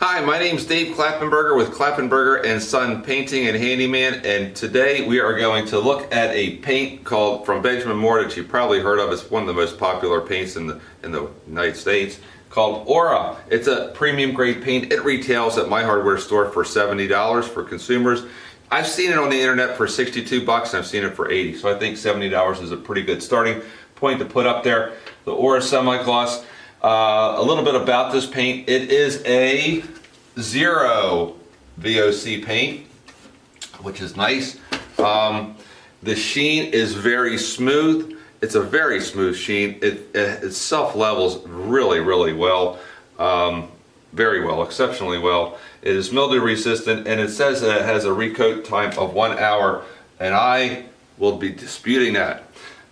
Hi, my name's Dave Klappenberger with Klappenberger Son Painting and Handyman, and today we are going to look at a paint called from Ben Moor that you've probably heard of. It's one of the most popular paints in the United States, called Arura. It's a premium grade paint. It retails at my hardware store for $70 for consumers. I've seen it on the internet for 62 bucks and I've seen it for 80, so I think $70 is a pretty good starting point to put up there. The Arura semi-gloss. A little bit about this paint. It is a zero VOC paint, which is nice. The sheen is very smooth. It's a very smooth sheen. It self-levels really well. Very well, exceptionally well. It is mildew resistant, and it says that it has a recoat time of 1 hour, and I will be disputing that.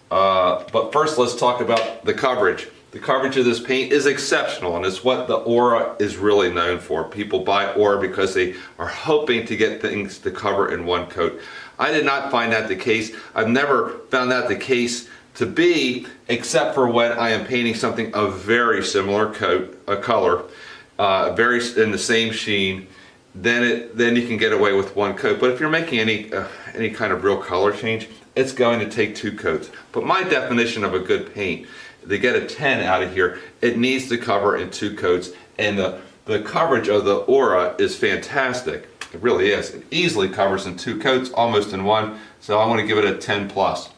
But first, let's talk about the coverage. The coverage of this paint is exceptional, and it's what the Arura is really known for. People buy Arura because they are hoping to get things to cover in one coat. I did not find that the case. I've never found that the case to be, except for when I am painting something of very similar color, very in the same sheen. Then you can get away with one coat. But if you're making any kind of real color change, it's going to take 2 coats. But my definition of a good paint, to get a 10 out of here, it needs to cover in 2 coats, and the coverage of the Arura is fantastic. It really is. It easily covers in 2 coats, almost in 1, so I'm going to give it a 10 plus.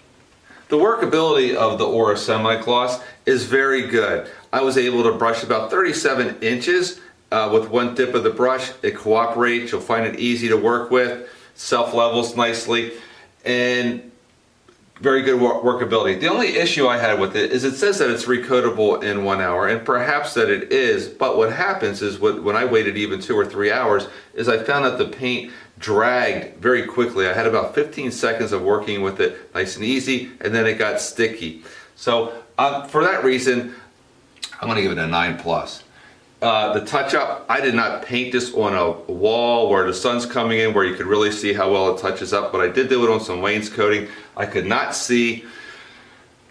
The workability of the Arura semi-gloss is very good. I was able to brush about 37 inches with one dip of the brush. It cooperates. You'll find it easy to work with, self-levels nicely, and very good workability. The only issue I had with it is it says that it's recoatable in 1 hour, and perhaps that it is, but what happens is when I waited even 2 or 3 hours is I found that the paint dragged very quickly. I had about 15 seconds of working with it nice and easy, and then it got sticky. So for that reason, I'm going to give it a 9 plus. The touch-up, I did not paint this on a wall where the sun's coming in where you could really see how well it touches up, but I did do it on some wainscoting. I could not see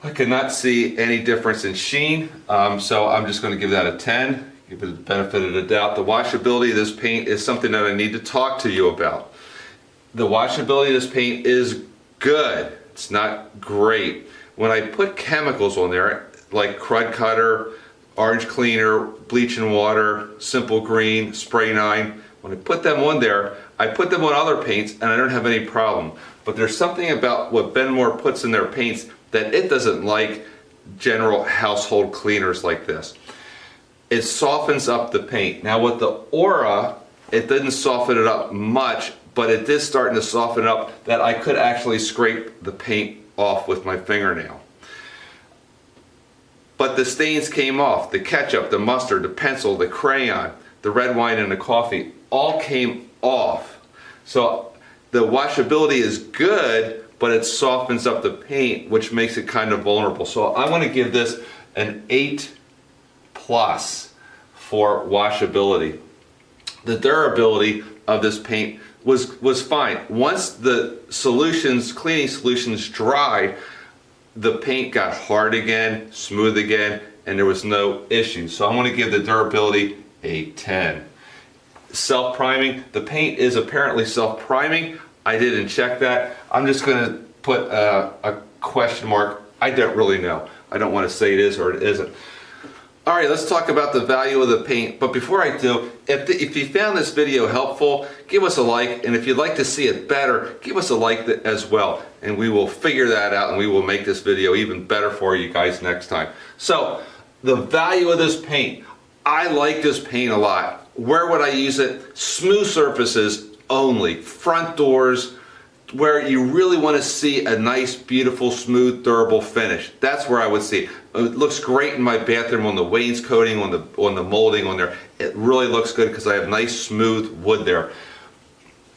any difference in sheen, so I'm just going to give that a 10, give it the benefit of the doubt. The washability of this paint is something that I need to talk to you about. The washability of this paint is good. It's not great. When I put chemicals on there, like Crud Cutter, Orange Cleaner, Bleach and Water, Simple Green, Spray 9, when I put them on there, I put them on other paints and I don't have any problem. But there's something about what Ben Moor puts in their paints that it doesn't like general household cleaners like this. It softens up the paint. Now with the Arura, it didn't soften it up much, but it did start to soften up that I could actually scrape the paint off with my fingernail. But the stains came off. The ketchup, the mustard, the pencil, the crayon, the red wine, and the coffee all came off. So the washability is good, but it softens up the paint, which makes it kind of vulnerable. So I'm going to give this an 8 plus for washability. The durability of this paint was fine. Once the cleaning solutions dried, the paint got hard again, smooth again, and there was no issue. So I'm going to give the durability a 10. Self-priming, the paint is apparently self-priming. I didn't check that. I'm just going to put a question mark. I don't really know. I don't want to say it is or it isn't. All right, let's talk about the value of the paint. But before I do, if you found this video helpful, give us a like. And if you'd like to see it better, give us a like as well. And we will figure that out and we will make this video even better for you guys next time. So, the value of this paint. I like this paint a lot. Where would I use it? Smooth surfaces only. Front doors, where you really want to see a nice, beautiful, smooth, durable finish. That's where I would see it. It looks great in my bathroom on the wainscoting, on the molding on there. It really looks good because I have nice, smooth wood there.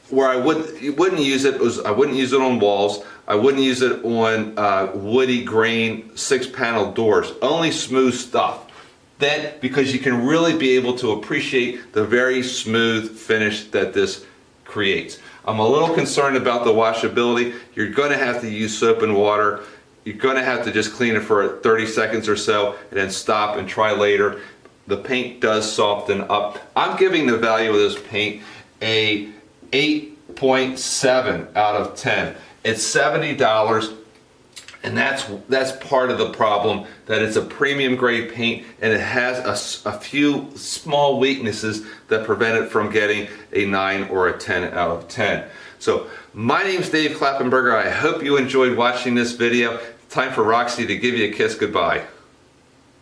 Where I wouldn't use it I wouldn't use it on walls. I wouldn't use it on woody grain 6-panel doors. Only smooth stuff. Then, because you can really be able to appreciate the very smooth finish that this creates. I'm a little concerned about the washability. You're going to have to use soap and water. You're going to have to just clean it for 30 seconds or so and then stop and try later. the paint does soften up. I'm giving the value of this paint a 8.7 out of 10. It's $70, and that's part of the problem, that it's a premium grade paint and it has a few small weaknesses that prevent it from getting a 9 or a 10 out of 10. So my name's Dave Klappenberger. I hope you enjoyed watching this video. Time for Roxy to give you a kiss goodbye.